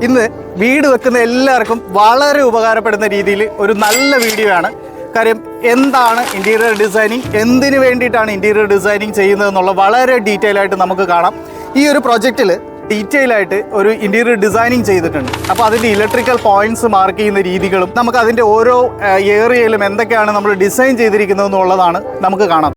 ഇന്ന് വീട് വെക്കുന്ന എല്ലാവർക്കും വളരെ ഉപകാരപ്പെടുന്ന രീതിയിൽ ഒരു നല്ല വീഡിയോ ആണ്. കാര്യം എന്താണ് ഇൻറ്റീരിയർ ഡിസൈനിങ്, എന്തിനു വേണ്ടിയിട്ടാണ് ഇൻറ്റീരിയർ ഡിസൈനിങ് ചെയ്യുന്നതെന്നുള്ള വളരെ ഡീറ്റെയിൽ ആയിട്ട് നമുക്ക് കാണാം. ഈ ഒരു പ്രൊജക്റ്റിൽ ഡീറ്റെയിൽ ആയിട്ട് ഒരു ഇൻറ്റീരിയർ ഡിസൈനിങ് ചെയ്തിട്ടുണ്ട്. അപ്പോൾ അതിൻ്റെ ഇലക്ട്രിക്കൽ പോയിന്റ്സ് മാർക്ക് ചെയ്യുന്ന രീതികളും നമുക്ക് അതിൻ്റെ ഓരോ ഏരിയയിലും എന്തൊക്കെയാണ് നമ്മൾ ഡിസൈൻ ചെയ്തിരിക്കുന്നതെന്നുള്ളതാണ് നമുക്ക് കാണാം.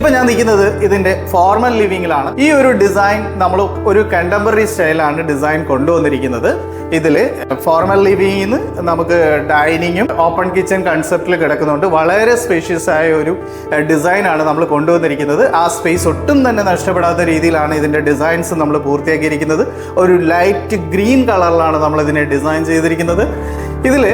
ഇപ്പം ഞാൻ നിൽക്കുന്നത് ഇതിൻ്റെ ഫോർമൽ ലിവിങ്ങിലാണ്. ഈ ഒരു ഡിസൈൻ നമ്മൾ ഒരു കണ്ടംപററി സ്റ്റൈലാണ് ഡിസൈൻ കൊണ്ടുവന്നിരിക്കുന്നത്. ഇതിൽ ഫോർമൽ ലിവിങ്ങിൽ നിന്ന് നമുക്ക് ഡൈനിങ്ങും ഓപ്പൺ കിച്ചൺ കൺസെപ്റ്റിൽ കിടക്കുന്നുണ്ട്. വളരെ സ്പേഷ്യസ് ആയ ഒരു ഡിസൈനാണ് നമ്മൾ കൊണ്ടുവന്നിരിക്കുന്നത്. ആ സ്പേസ് ഒട്ടും തന്നെ നഷ്ടപ്പെടാത്ത രീതിയിലാണ് ഇതിൻ്റെ ഡിസൈൻസ് നമ്മൾ പൂർത്തിയാക്കിയിരിക്കുന്നത്. ഒരു ലൈറ്റ് ഗ്രീൻ കളറിലാണ് നമ്മൾ ഇതിനെ ഡിസൈൻ ചെയ്തിരിക്കുന്നത്. ഇതിൽ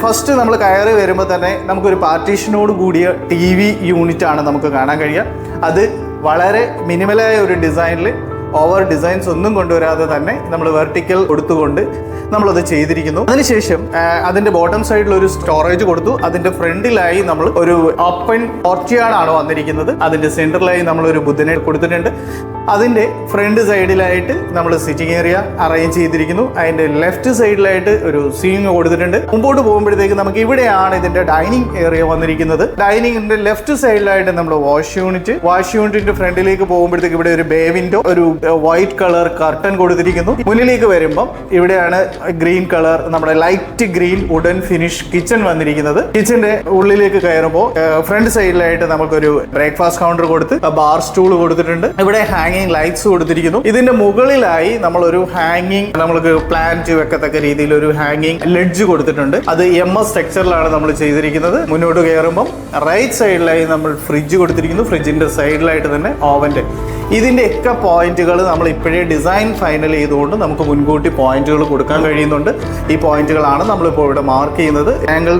ഫസ്റ്റ് നമ്മൾ കയറി വരുമ്പോൾ തന്നെ നമുക്കൊരു പാർട്ടീഷനോട് കൂടിയ TV യൂണിറ്റാണ് നമുക്ക് കാണാൻ കഴിയുക. അത് വളരെ മിനിമലായ ഒരു ഡിസൈനിൽ ഓവർ ഡിസൈൻസ് ഒന്നും കൊണ്ടുവരാതെ തന്നെ നമ്മൾ വെർട്ടിക്കൽ കൊടുത്തുകൊണ്ട് നമ്മളത് ചെയ്തിരിക്കുന്നു. അതിനുശേഷം അതിൻ്റെ ബോട്ടം സൈഡിൽ ഒരു സ്റ്റോറേജ് കൊടുത്തു. അതിൻ്റെ ഫ്രണ്ടിലായി നമ്മൾ ഒരു ഓപ്പൺ കോർട്ട്യാർഡാണ് വന്നിരിക്കുന്നത്. അതിൻ്റെ സെൻറ്ററിലായി നമ്മളൊരു ബുദ്ധനെ കൊടുത്തിട്ടുണ്ട്. അതിൻ്റെ ഫ്രണ്ട് സൈഡിലായിട്ട് നമ്മൾ സിറ്റിംഗ് ഏരിയ അറേഞ്ച് ചെയ്തിരിക്കുന്നു. അതിൻ്റെ ലെഫ്റ്റ് സൈഡിലായിട്ട് ഒരു സീലിംഗ് കൊടുത്തിട്ടുണ്ട്. മുമ്പോട്ട് പോകുമ്പോഴത്തേക്ക് നമുക്ക് ഇവിടെയാണ് ഇതിൻ്റെ ഡൈനിങ് ഏരിയ വന്നിരിക്കുന്നത്. ഡൈനിങ്ങിൻ്റെ ലെഫ്റ്റ് സൈഡിലായിട്ട് നമ്മൾ വാഷ് യൂണിറ്റിന്റെ ഫ്രണ്ടിലേക്ക് പോകുമ്പോഴത്തേക്ക് ഇവിടെ ഒരു ബേ വിൻഡോ, ഒരു വൈറ്റ് കളർ കർട്ടൻ കൊടുത്തിരിക്കുന്നു. മുന്നിലേക്ക് വരുമ്പം ഇവിടെയാണ് ഗ്രീൻ കളർ, നമ്മുടെ light green wooden finish kitchen വന്നിരിക്കുന്നത്. കിച്ചന്റെ ഉള്ളിലേക്ക് കയറുമ്പോൾ ഫ്രണ്ട് സൈഡിലായിട്ട് നമുക്കൊരു ബ്രേക്ക്ഫാസ്റ്റ് കൗണ്ടർ കൊടുത്ത് ബാർ സ്റ്റൂൾ കൊടുത്തിട്ടുണ്ട്. ഇവിടെ ഹാങ്ങിങ് ലൈറ്റ്സ് കൊടുത്തിരിക്കുന്നു. ഇതിന്റെ മുകളിലായി നമ്മളൊരു ഹാങ്ങിങ്, നമ്മൾക്ക് പ്ലാന്റ് വെക്കത്തക്ക രീതിയിൽ ഒരു ഹാങ്ങിങ് ലെഡ്ജ് കൊടുത്തിട്ടുണ്ട്. അത് MS സ്ട്രക്ചറിലാണ് നമ്മൾ ചെയ്തിരിക്കുന്നത്. മുന്നോട്ട് കയറുമ്പം റൈറ്റ് സൈഡിലായി നമ്മൾ ഫ്രിഡ്ജ് കൊടുത്തിരിക്കുന്നു. ഫ്രിഡ്ജിന്റെ സൈഡിലായിട്ട് തന്നെ ഓവന്റെ. ഇതിൻ്റെയൊക്കെ പോയിന്റുകൾ നമ്മൾ ഇപ്പോഴേ ഡിസൈൻ ഫൈനൽ ചെയ്തുകൊണ്ട് നമുക്ക് മുൻകൂട്ടി പോയിന്റുകൾ കൊടുക്കാൻ കഴിയുന്നുണ്ട്. ഈ പോയിന്റുകളാണ് നമ്മളിപ്പോൾ ഇവിടെ മാർക്ക് ചെയ്യുന്നത്. ആംഗിൾ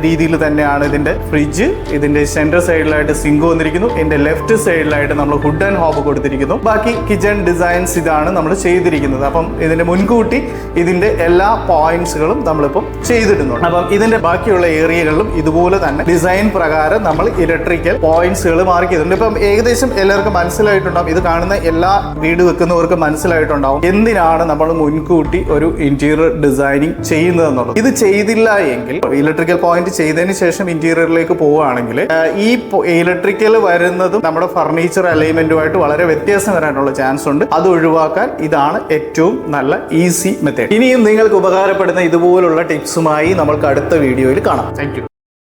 രീതിയിൽ തന്നെയാണ് ഇതിൻ്റെ ഫ്രിഡ്ജ്. ഇതിൻ്റെ സെൻറ്റർ സൈഡിലായിട്ട് സിങ്ക് വന്നിരിക്കുന്നു. ഇതിൻ്റെ ലെഫ്റ്റ് സൈഡിലായിട്ട് നമ്മൾ ഹുഡ് ആൻഡ് ഹോബ് കൊടുത്തിരിക്കുന്നു. ബാക്കി കിച്ചൺ ഡിസൈൻസ് ഇതാണ് നമ്മൾ ചെയ്തിരിക്കുന്നത്. അപ്പം ഇതിൻ്റെ മുൻകൂട്ടി ഇതിൻ്റെ എല്ലാ പോയിന്റ്സുകളും നമ്മളിപ്പം ചെയ്തിടുന്നുണ്ട്. അപ്പം ഇതിൻ്റെ ബാക്കിയുള്ള ഏരിയകളിലും ഇതുപോലെ തന്നെ ഡിസൈൻ പ്രകാരം നമ്മൾ ഇലക്ട്രിക്കൽ പോയിന്റ്സുകൾ മാർക്ക് ചെയ്തിട്ടുണ്ട്. ഇപ്പം ഏകദേശം എല്ലാവർക്കും മനസ്സിലായിട്ടുണ്ടാവും, ഇത് കാണുന്ന എല്ലാ വീട് വെക്കുന്നവർക്ക് മനസ്സിലായിട്ടുണ്ടാവും എന്തിനാണ് നമ്മൾ മുൻകൂട്ടി ഒരു ഇന്റീരിയർ ഡിസൈനിങ് ചെയ്യുന്നതെന്നുള്ളത്. ഇത് ചെയ്തില്ല എങ്കിൽ, ഇലക്ട്രിക്കൽ പോയിന്റ് ചെയ്തതിന് ശേഷം ഇന്റീരിയറിലേക്ക് പോവുകയാണെങ്കിൽ ഈ ഇലക്ട്രിക്കൽ വരുന്നതും നമ്മുടെ ഫർണിച്ചർ അലൈൻമെന്റുമായിട്ട് വളരെ വ്യത്യാസം വരാനുള്ള ചാൻസ് ഉണ്ട്. അത് ഒഴിവാക്കാൻ ഇതാണ് ഏറ്റവും നല്ല ഈസി മെത്തേഡ്. ഇനിയും നിങ്ങൾക്ക് ഉപകാരപ്പെടുന്ന ഇതുപോലുള്ള ടിപ്സുമായി നമ്മൾക്ക് അടുത്ത വീഡിയോയിൽ കാണാം. Thank you.